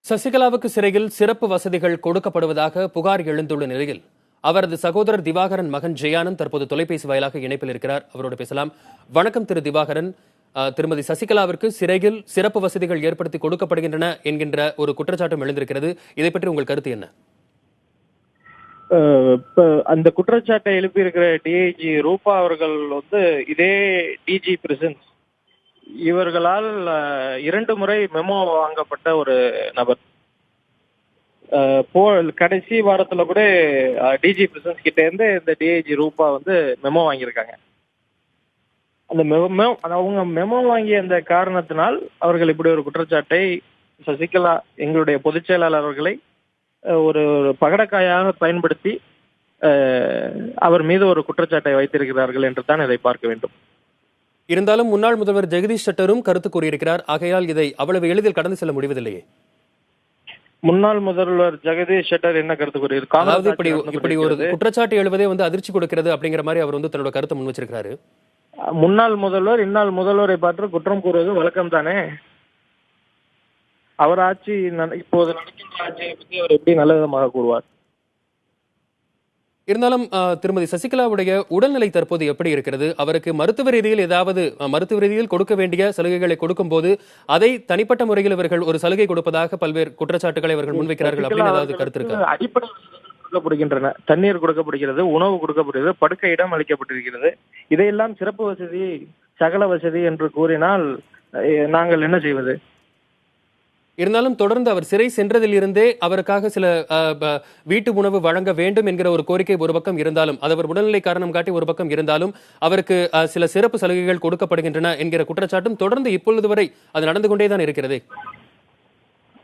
சசிகலாவுக்கு சிறையில் சிறப்பு வசதிகள் கொடுக்கப்படுவதாக புகார் எழுந்துள்ள நிலையில் அவரது சகோதரர் திவாகரன் மகன் ஜெயானந்த் தற்போது தொலைபேசி வாயிலாக இணைப்பில் இருக்கிறார். அவரோடு பேசலாம். வணக்கம் திரு திவாகரன். திருமதி சசிகலாவிற்கு சிறையில் சிறப்பு வசதிகள் ஏற்படுத்தி கொடுக்கப்படுகின்றன என்கின்ற ஒரு குற்றச்சாட்டும் எழுந்திருக்கிறது. இதை பற்றி உங்கள் கருத்து என்ன? அந்த குற்றச்சாட்டை எழுப்பியிருக்கிற டிஐஜி ரூபா அவர்கள் இதே டிஜி பிரசன்ஸ் இவர்களால் 2 முறை மெமோ வாங்கப்பட்ட ஒரு நபர். கடைசி வாரத்துல கூட டிஜி பிரசன்ஸ் கிட்ட இருந்து இந்த டிஐஜி ரூபா மெமோ வாங்கியிருக்காங்க. அந்த அவங்க மெமோ வாங்கிய அந்த காரணத்தினால் அவர்கள் இப்படி ஒரு குற்றச்சாட்டை சசிகலா எங்களுடைய பொதுச் செயலாளர் அவர்களை ஒரு பகடக்காயாக பயன்படுத்தி அவர் மீது ஒரு குற்றச்சாட்டை வைத்திருக்கிறார்கள் என்று தான் இதை பார்க்க வேண்டும். இருந்தாலும் முன்னாள் முதல்வர் ஜெகதீஷ் ஷெட்டரும் கருத்து கூறியிருக்கிறார். ஆகையால் இதை அவ்வளவு எளிதில் கடந்து செல்ல முடிவதில்லையே. முன்னாள் முதல்வர் ஜெகதீஷ் ஷெட்டர் என்ன கருத்து கூறியிருக்கார்? அதாவது இப்படி ஒரு குற்றச்சாட்டு எழுவதே அதிர்ச்சி கொடுக்கிறது அப்படிங்கிற மாதிரி அவர் தன்னோட கருத்தை முன் வச்சிருக்காரு. முன்னாள் முதல்வர் இந்நாள் முதல்வரை பார்த்து குற்றம் கூறுவது வழக்கம் தானே. அவர் ஆட்சி இப்போது நடக்கின்ற ஆட்சியை பற்றி அவர் எப்படி நல்ல விதமாக கூறுவார்? இருந்தாலும் திருமதி சசிகலாவுடைய உடல்நிலை தற்போது எப்படி இருக்கிறது? அவருக்கு மருத்துவ ரீதியில் கொடுக்க வேண்டிய சலுகைகளை கொடுக்கும் போது அதை தனிப்பட்ட முறையில் இவர்கள் ஒரு சலுகை கொடுப்பதாக பல்வேறு குற்றச்சாட்டுகளை அவர்கள் முன்வைக்கிறார்கள் அப்படின்னு ஏதாவது கருத்து இருக்கு? அடிப்படை கொடுக்கப்படுகின்றன. தண்ணீர் கொடுக்கப்படுகிறது, உணவு கொடுக்கப்படுகிறது, படுக்கை இடம் அளிக்கப்பட்டிருக்கிறது. இதையெல்லாம் சிறப்பு வசதி, சகல வசதி என்று கூறினால் நாங்கள் என்ன செய்வது? இருந்தாலும் தொடர்ந்து அவர் சிறை சென்றதில் இருந்தே அவருக்காக சில வீட்டு உணவு வழங்க வேண்டும் என்கிற ஒரு கோரிக்கை ஒரு பக்கம் இருந்தாலும், அது அவர் உடல்நிலை காரணம் காட்டி ஒரு பக்கம் இருந்தாலும், அவருக்கு சில சிறப்பு சலுகைகள் கொடுக்கப்படுகின்றன என்கிற குற்றச்சாட்டும் தொடர்ந்து இப்பொழுது வரை அது நடந்து கொண்டேதான் இருக்கிறது.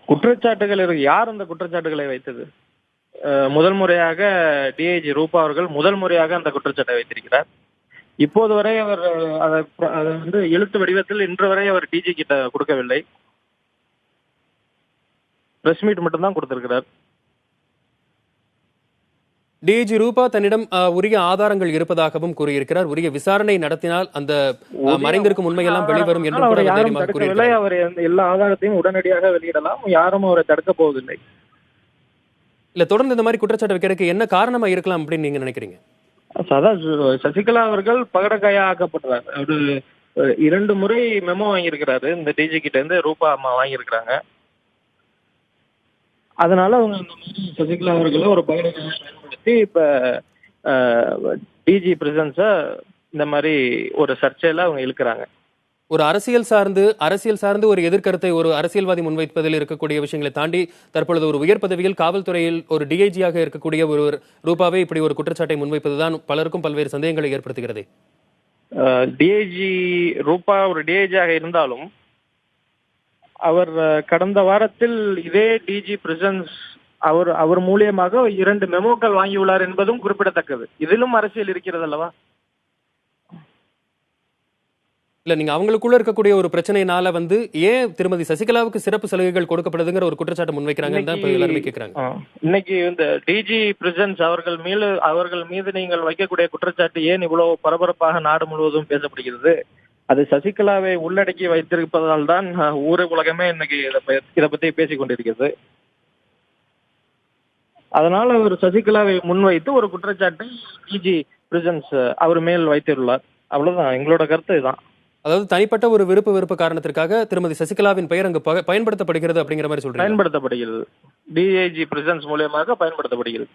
குற்றச்சாட்டுகள் யார் அந்த குற்றச்சாட்டுகளை வைத்தது? முதல் முறையாக டிஐஜி ரூபா அவர்கள் முதல் முறையாக அந்த குற்றச்சாட்டை வைத்திருக்கிறார். இப்போது வரை அவர் அதை எழுத்து வடிவத்தில் இன்று வரை அவர் டிஜி கிட்ட கொடுக்கவில்லை. பிரஸ் மீட் மட்டும் தான் கொடுத்திருக்கிறார். டிஜி ரூபா தன்னிடம் உரிய ஆதாரங்கள் இருப்பதாகவும் கூறியிருக்கிறார். உரிய விசாரணை நடத்தினால் அந்த மறைந்திருக்கும் உண்மையெல்லாம் வெளிவரும் என்று அவர் எல்லா ஆதாரத்தையும் உடனடியாக வெளியிடலாம். யாரும் அவரை தடுக்க போவதில்லை. இல்ல, தொடர்ந்து இந்த மாதிரி குற்றச்சாட்டு வைக்கிறதுக்கு என்ன காரணமா இருக்கலாம் அப்படின்னு நீங்க நினைக்கிறீங்க? சசிகலா அவர்கள் பகடக்காயா ஆக்கப்பட்டார். ஒரு 2 முறை மெமோ வாங்கியிருக்கிறாரு. இந்த டிஜி கிட்ட இருந்து ரூபா அம்மா வாங்கியிருக்கிறாங்க. அதனால அவங்க இந்த மாதிரி சசிகலா அவர்களை ஒரு பகடக்காயா பயன்படுத்தி இப்ப டிஜி பிரசன்ஸ இந்த மாதிரி ஒரு சர்ச்சையில அவங்க இழுக்கிறாங்க. ஒரு அரசியல் சார்ந்து ஒரு எதிர்கருத்தை ஒரு அரசியல்வாதி முன்வைப்பதில் இருக்கக்கூடிய விஷயங்களை தாண்டி தற்பொழுது ஒரு உயர் பதவியில் காவல்துறையில் ஒரு டிஐஜியாக இருக்கக்கூடிய ஒருவர் ரூபாவை இப்படி ஒரு குற்றச்சாட்டை முன்வைப்பதுதான் பலருக்கும் பல்வேறு சந்தேகங்களை ஏற்படுத்துகிறது. டிஐஜி ரூபா ஒரு டிஐஜியாக இருந்தாலும் அவர் கடந்த வாரத்தில் இதே டிஜி பிரசன்ஸ் அவர் மூலியமாக 2 மெமோக்கள் வாங்கியுள்ளார் என்பதும் குறிப்பிடத்தக்கது. இதிலும் அரசியல் இருக்கிறது அல்லவா? இல்ல, நீங்க அவங்களுக்குள்ள இருக்கக்கூடிய ஒரு பிரச்சனையினால ஏன் திருமதி சசிகலாவுக்கு சிறப்பு சலுகைகள் கொடுக்கப்படுதுங்கிற ஒரு குற்றச்சாட்டு முன்வைக்கிறாங்கன்னு தான் எல்லாருமே கேட்கிறாங்க. இன்னைக்கு இந்த டிஜி பிரசன்ஸ் அவர்கள் மீது நீங்கள் வைக்கக்கூடிய குற்றச்சாட்டு ஏன் இவ்வளவு பரபரப்பாக நாடு முழுவதும் பேசப்படுகிறது? அது சசிகலாவை உள்ளடக்கி வைத்திருப்பதால் தான் ஊர் உலகமே இன்னைக்கு இதை பத்தி பேசிக் கொண்டிருக்கிறது. அதனால அவர் சசிகலாவை முன்வைத்து ஒரு குற்றச்சாட்டை டிஜி பிரசன்ஸ் அவர் மேல் வைத்துள்ளார். அவ்வளவுதான் எங்களோட கருத்து. இதுதான். அதாவது தனிப்பட்ட ஒரு விருப்ப காரணத்திற்காக திருமதி சசிகலாவின் பெயர் அங்கு பயன்படுத்தப்படுகிறது அப்படிங்கிற மாதிரி சொல்றீங்க? பயன்படுத்தப்படுகிறது. டிஐஜி பிரசன்ஸ் மூலியமாக பயன்படுத்தப்படுகிறது.